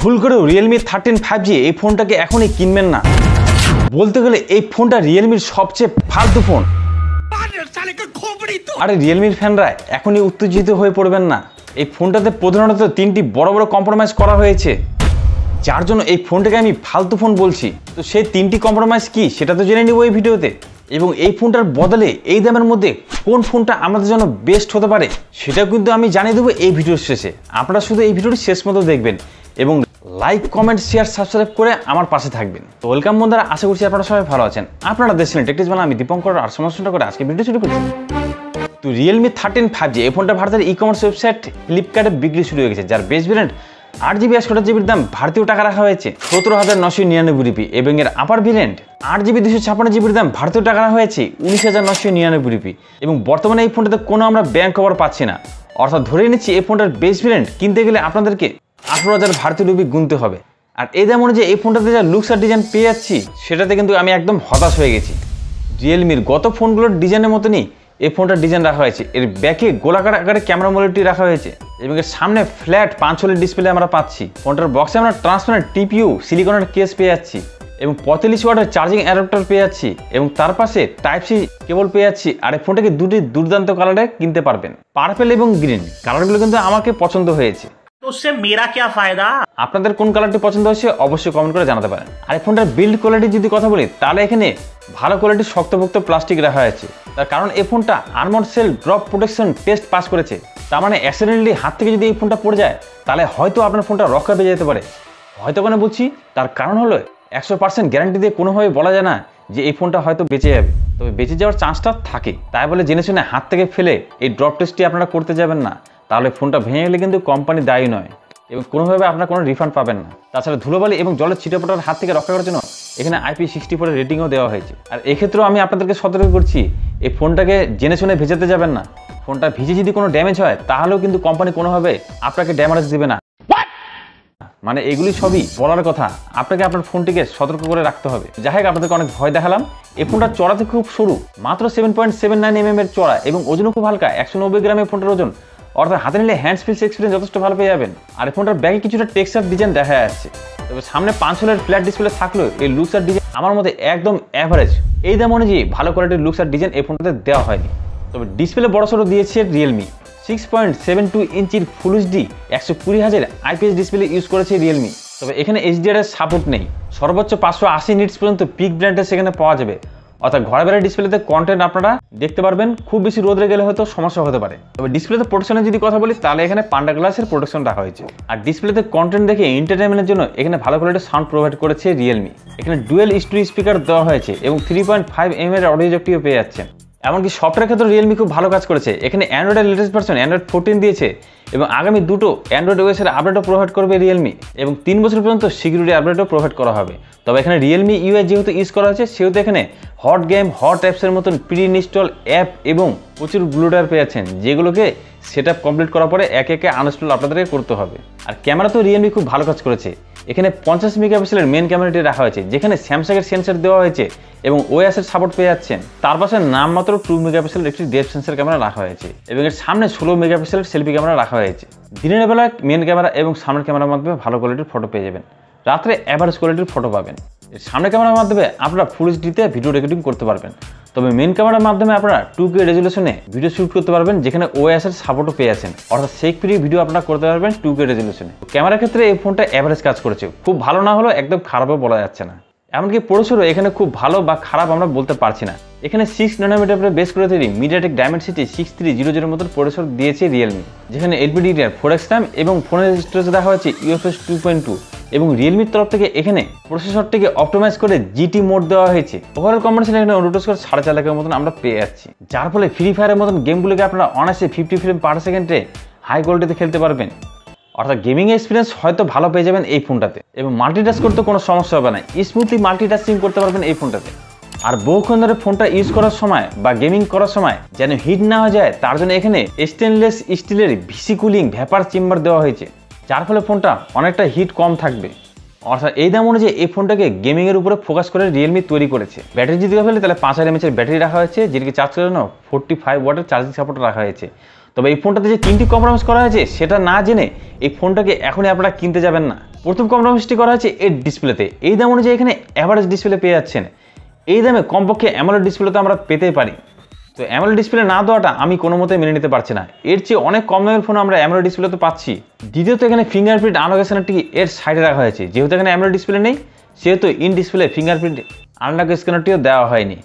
ভুল করেও Realme 13 5G এই ফোনটাকে এখনই কিনবেন না। বলতে গেলে এই ফোনটা রিয়েলমির সবচেয়ে ফালতু ফোন। আরে রিয়েলমির ফ্যানরা এখনই উত্তেজিত হয়ে পড়বেন না। এই ফোনটাতে প্রধানত তিনটি বড় বড় কম্প্রোমাইজ করা হয়েছে, যার জন্য এই ফোনটাকে আমি ফালতু ফোন বলছি। তো সেই তিনটি কম্প্রোমাইজ কি সেটা তো জেনে নিব এই ভিডিওতে, এবং এই ফোনটার বদলে এই দামের মধ্যে কোন ফোনটা আমাদের জন্য বেস্ট হতে পারে সেটা কিন্তু আমি জানিয়ে দেবো এই ভিডিওর শেষে। আপনারা শুধু এই ভিডিওটি শেষ মতো দেখবেন এবং লাইক, কমেন্ট, শেয়ার, সাবস্ক্রাইব করে আমার পাশে থাকবেন। তো ওয়েলকাম বন্ধুরা, আশা করছি আপনারা সবাই ভালো আছেন। আপনারা দেখছেন টেকটিক্স বাংলা, আমি দীপঙ্কর আর সমস্যাটা করে আজকে ভিডিও শুরু করছি। তো রিয়েলমি 13 5G এই ফোনটা ভারতের ই-কমার্স ওয়েবসাইট ফ্লিপকার্টে বিক্রি শুরু হয়ে গেছে, যার বেস্ট ভ্যারিয়েন্ট 8GB 128GB দাম ভারতীয় টাকা রাখা হয়েছে 17,999 রুপি, এবং এর আপার ভ্যারিয়েন্ট 8GB 256GB দাম ভারতীয় টাকা রাখা হয়েছে 19,999 রুপি। এবং বর্তমানে এই ফোনটাতে কোনো আমরা ব্যাংক কভার পাচ্ছি না, অর্থাৎ ধরে নিচ্ছি এই ফোনটার বেস্ট ভ্যারিয়েন্ট কিনতে গেলে আপনাদেরকে 18,000 ভারতীয় রুপি গুনতে হবে। আর এই দাম অনুযায়ী এই ফোনটাতে যা লুকস আর ডিজাইন পেয়ে যাচ্ছি সেটাতে কিন্তু আমি একদম হতাশ হয়ে গেছি। রিয়েলমির গত ফোনগুলোর ডিজাইনের মতনই এই ফোনটার ডিজাইন রাখা হয়েছে। এর ব্যাকে গোলাকার আকারে ক্যামেরা মডেলটি রাখা হয়েছে এবং এর সামনে ফ্ল্যাট 5 হলের ডিসপ্লে আমরা পাচ্ছি। ফোনটার বক্সে আমরা ট্রান্সপারেন্ট টিপিইউ সিলিকনের কেস পেয়ে যাচ্ছি এবং 45 ওয়াটের চার্জিং অ্যাডাপ্টার পেয়ে যাচ্ছি এবং তার পাশে টাইপ সি কেবল পেয়ে যাচ্ছি। আর এই ফোনটাকে দুটি দুর্দান্ত কালারে কিনতে পারবেন, পার্পল এবং গ্রিন কালারগুলো কিন্তু আমাকে পছন্দ হয়েছে। उससे मेरा क्या फायदा? আপনাদের কোন কালারটি পছন্দ হয়েছে অবশ্যই কমেন্ট করে জানাতে পারেন। আর এই ফোনটার বিল্ড কোয়ালিটি যদি কথা বলি তাহলে এখানে ভালো কোয়ালিটির শক্তপোক্ত প্লাস্টিক রাখা হয়েছে, তার কারণ এই ফোনটা armed cell drop protection test pass করেছে। তার মানে অ্যাক্সিডেন্টালি হাত থেকে যদি এই ফোনটা পড়ে যায় তাহলে হয়তো আপনার ফোনটা রক্ষা পেয়ে যেতে পারে। হয়তো কেন বলছি, তার কারণ হলো 100% গ্যারান্টি দিয়ে কোনোভাবে বলা যায় না যে এই ফোনটা হয়তো বেঁচে যাবে, তবে বেঁচে যাওয়ার চান্সটা থাকে। তাই বলে জেনে শুনে হাত থেকে ফেলে এই ড্রপ টেস্টটি আপনারা করতে যাবেন না, তাহলে ফোনটা ভেঙে গেলে কিন্তু কোম্পানি দায়ী নয় এবং কোনোভাবে আপনার কোনো রিফান্ড পাবেন না। তাছাড়া ধুলোবালি এবং জলের ছিটেফোঁটার হাত থেকে রক্ষা করার জন্য এখানে IP64 রেটিংও দেওয়া হয়েছে। আর এক্ষেত্রেও আমি আপনাদেরকে সতর্ক করছি, এই ফোনটাকে জেনে শুনে ভেজাতে যাবেন না। ফোনটা ভিজে যদি কোনো ড্যামেজ হয় তাহলেও কিন্তু কোম্পানি কোনোভাবে আপনাকে ড্যামেজ দেবে না। মানে এগুলি সবই বলার কথা, আপনাকে আপনার ফোনটিকে সতর্ক করে রাখতে হবে। যাই হোক, আপনাদেরকে অনেক ভয় দেখালাম। এই ফোনটা চড়াতে খুব সরু, মাত্র 7.79mm এর চড়া এবং ওজনও খুব হালকা, 190 গ্রামের ফোনটার ওজন, অর্থাৎ হাতে নিলে হ্যান্ড ফিল এক্সপিরিয়েন্স যথেষ্ট ভালো পেয়ে যাবেন। আর এই ফোনটার ব্যাগে কিছুটা টেক্সচার ডিজাইন দেখা যাচ্ছে, তবে সামনে 5 হলের ফ্ল্যাট ডিসপ্লে থাকলেও এই লুকস আর ডিজাইন আমার মধ্যে একদম অ্যাভারেজ। এই দাম অনুযায়ী ভালো কোয়ালিটির লুকস আর ডিজাইন এই ফোনটাতে দেওয়া হয়নি। তবে ডিসপ্লে বড়সড় দিয়েছে রিয়েলমি, 6.72 ইঞ্চির full HD 120,000 IPS display use করেছে রিয়েলমি। তবে এখানে HDR এর সাপোর্ট নেই, সর্বোচ্চ 580 নিটস পর্যন্ত পিক ব্র্যান্ডের সেখানে পাওয়া যাবে, অর্থাৎ ঘরে বাইরে ডিসপ্লেতে কন্টেন্ট আপনারা দেখতে পারবেন। খুব বেশি রোদে গেলে হয়তো সমস্যা হতে পারে। তবে ডিসপ্লেতে প্রোটেকশনের যদি কথা বলি তাহলে এখানে পান্ডা গ্লাসের প্রোটেকশন রাখা হয়েছে। আর ডিসপ্লেতে কন্টেন্ট দেখে এন্টারটেনমেন্টের জন্য এখানে ভালো কোয়ালিটির সাউন্ড প্রোভাইড করেছে রিয়েলমি। এখানে ডুয়েল স্টুডিও স্পিকার দেওয়া হয়েছে এবং 3.5mm এর অডিও জ্যাকটিও পেয়ে যাচ্ছেন। এমনকি সফটওয়্যার ক্ষেত্রে রিয়েলমি খুব ভালো কাজ করেছে। এখানে অ্যান্ড্রয়েডের লেটেস্ট ভার্সন অ্যান্ড্রয়েড 14 দিয়েছে এবং আগামী দুটো অ্যান্ড্রয়েড ওএস এর আপডেটও প্রোভাইড করবে রিয়েলমি, এবং 3 বছর পর্যন্ত সিকিউরিটি আপডেটও প্রোভাইড করা হবে। তবে এখানে রিয়েলমি UI যেহেতু ইউজ করা হয়েছে সেহেতু এখানে হট গেম, হট অ্যাপসের মতন প্রি ইনস্টল অ্যাপ এবং প্রচুর ব্লুটার পেয়ে যাচ্ছেন, যেগুলোকে সেট আপ কমপ্লিট করার পরে একে একে আনইনস্টল আপনাদেরকে করতে হবে। আর ক্যামেরা তো রিয়েলমি খুব ভালো কাজ করেছে। এখানে 50 মেগাপিক্সেলের মেন ক্যামেরাটি রাখা হয়েছে, যেখানে স্যামসাংয়ের সেন্সর দেওয়া হয়েছে এবং OS এর সাপোর্ট পেয়ে যাচ্ছেন। তার পাশে নামমাত্র 2 মেগাপিক্সেলের একটি ডেপথ সেন্সর ক্যামেরা রাখা হয়েছে এবং এর সামনে 16 মেগাপিক্সেলের সেলফি ক্যামেরা রাখা হয়েছে। দিনের বেলা মেন ক্যামেরা এবং সামনের ক্যামেরার মাধ্যমে ভালো কোয়ালিটির ফটো পেয়ে যাবেন, রাত্রে অ্যাভারেজ কোয়ালিটির ফটো পাবেন। এর সামনের ক্যামেরার মাধ্যমে আপনারা ফুল এইচডিতে ভিডিও রেকর্ডিং করতে পারবেন। তবে মেন ক্যামেরার মাধ্যমে আপনারা 2K রেজুলেশনে ভিডিও শুট করতে পারবেন, যেখানে OS এর সাপোর্টও পেয়ে আছেন, অর্থাৎ শেক ফ্রি ভিডিও আপনারা করতে পারবেন 2K রেজুলেশনে। ক্যামেরার ক্ষেত্রে এই ফোনটা অ্যাভারেজ কাজ করেছে, খুব ভালো না হলেও একদম খারাপও বলা যাচ্ছে না। এমনকি প্রসেসরও এখানে খুব ভালো বা খারাপ আমরা বলতে পারছি না। এখানে 6nm বেস করে তৈরি মিডিয়াটেক ডায়মেনসিটি 6300 মতো প্রসেসর দিয়েছে রিয়েলমি, যেখানে LPDDR4X RAM এবং ফোনের স্টোরেজ রাখা হয়েছে UFS 2.2 এবং রিয়েলমির তরফ থেকে এখানে প্রসেসরটিকে অপটিমাইজ করে GT মোড দেওয়া হয়েছে। ওভারঅল কম্বিনেশন এখানে অনুরোধ করে 4.5 লাখের মতন আমরা পেয়ে যাচ্ছি, যার ফলে ফ্রি ফায়ারের মতন গেমগুলোকে আপনারা অনায়াসে 50 ফ্রেম পার সেকেন্ডে হাই কোয়ালিটিতে খেলতে পারবেন। অর্থাৎ গেমিং এক্সপিরিয়েন্স হয়তো ভালো পেয়ে যাবেন এই ফোনটাতে, এবং মাল্টিটাস্ক করতে কোনো সমস্যা হবে না, স্মুথলি মাল্টিটাস্কিং করতে পারবেন এই ফোনটাতে। আর বহুক্ষণ ধরে ফোনটা ইউজ করার সময় বা গেমিং করার সময় যেন হিট না হয়ে যায় তার জন্য এখানে স্টেনলেস স্টিলের ভিসি কুলিং ভ্যাপার চেম্বার দেওয়া হয়েছে, যার ফলে ফোনটা অনেকটা হিট কম থাকবে। অর্থাৎ এই দাম অনুযায়ী এই ফোনটাকে গেমিং এর উপরে ফোকাস করে রিয়েলমি তৈরি করেছে। ব্যাটারি যদি ফেলে তাহলে 5000 mAh ব্যাটারি রাখা হয়েছে, যেটিকে চার্জ করার জন্য 45 ওয়াটের চার্জিং সাপোর্ট রাখা হয়েছে। তবে এই ফোনটাতে যে 3টি কম্প্রোমাইজ করা হয়েছে সেটা না জেনে এই ফোনটাকে এখনই আপনারা কিনতে যাবেন না। প্রথম কম্প্রোমাইজটি করা হয়েছে এর ডিসপ্লেতে। এই দাম অনুযায়ী এখানে অ্যাভারেজ ডিসপ্লে পেয়ে যাচ্ছেন। এই দামে কমপক্ষে অ্যামোলেড ডিসপ্লে তো আমরা পেতেই পারি। তো অ্যামোলেড ডিসপ্লে না দেওয়াটা আমি কোনো মতে মেনে নিতে পারছি না। এর চেয়ে অনেক কম দামের ফোন আমরা অ্যামোলেড ডিসপ্লে তো পাচ্ছি। দ্বিতীয়ত এখানে ফিঙ্গারপ্রিন্ট আনলক স্ক্যানারটি এর সাইডে রাখা হয়েছে। যেহেতু এখানে অ্যামোলেড ডিসপ্লে নেই সেহেতু ইন ডিসপ্লে ফিঙ্গারপ্রিন্ট আনলক স্ক্যানারটিও দেওয়া হয়নি।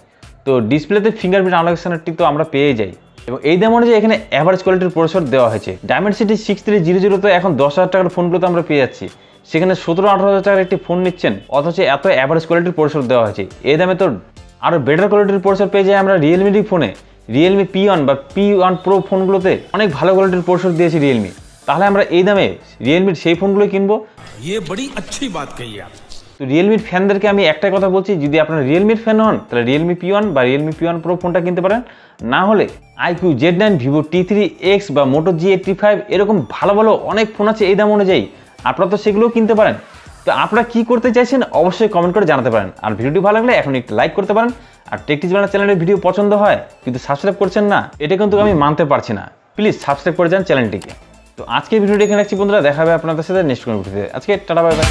তো ডিসপ্লেতে ফিঙ্গারপ্রিন্ট আনলক স্ক্যানারটি তো আমরা পেয়ে যাই। এবং এই দাম অনুযায়ী এখানে অ্যাভারেজ কোয়ালিটির প্রসেসর দেওয়া হয়েছে। ডায়মেনসিটি 6300 তো এখন 10,000 টাকার ফোনগুলো তো আমরা পেয়ে যাচ্ছি, সেখানে 17-18,000 টাকার একটি ফোন নিচ্ছেন, অথচ এত অ্যাভারেজ কোয়ালিটির প্রসেসর দেওয়া হয়েছে। এই দামে তো আরও বেটার কোয়ালিটির প্রসেসর পেয়ে যাই আমরা রিয়েলমির ফোনে। রিয়েলমি P1 বা P1 Pro ফোনগুলোতে অনেক ভালো কোয়ালিটির প্রসেসর দিয়েছে রিয়েলমি। তাহলে আমরা এই দামে রিয়েলমির সেই ফোনগুলোই কিনবো। ये बड़ी अच्छी बात कही आप। তো রিয়েলমির ফ্যানদেরকে আমি একটাই কথা বলছি, যদি আপনারা রিয়েলমির ফ্যান হন তাহলে রিয়েলমি P1 বা রিয়েলমি P1 Pro ফোনটা কিনতে পারেন। না হলে iQOO Z9, Vivo T3X বা Moto G85 এরকম ভালো ভালো অনেক ফোন আছে এই দাম অনুযায়ী, আপনারা তো সেগুলোও কিনতে পারেন। তো আপনারা কি করতে চাইছেন অবশ্যই কমেন্ট করে জানাতে পারেন। আর ভিডিওটি ভালো লাগলে এখন একটু লাইক করতে পারেন। আর টেকটিজ বাংলা চ্যানেলের ভিডিও পছন্দ হয় কিন্তু সাবস্ক্রাইব করছেন না, এটা কিন্তু আমি মানতে পারছি না। প্লিজ সাবস্ক্রাইব করে যান চ্যানেলটিকে। তো আজকে ভিডিওটি এখানে রাখছি বন্ধুরা, দেখা হবে আপনাদের সাথে নেক্সট কোনো ভিডিওতে। আজকে টাটা বাই বাই।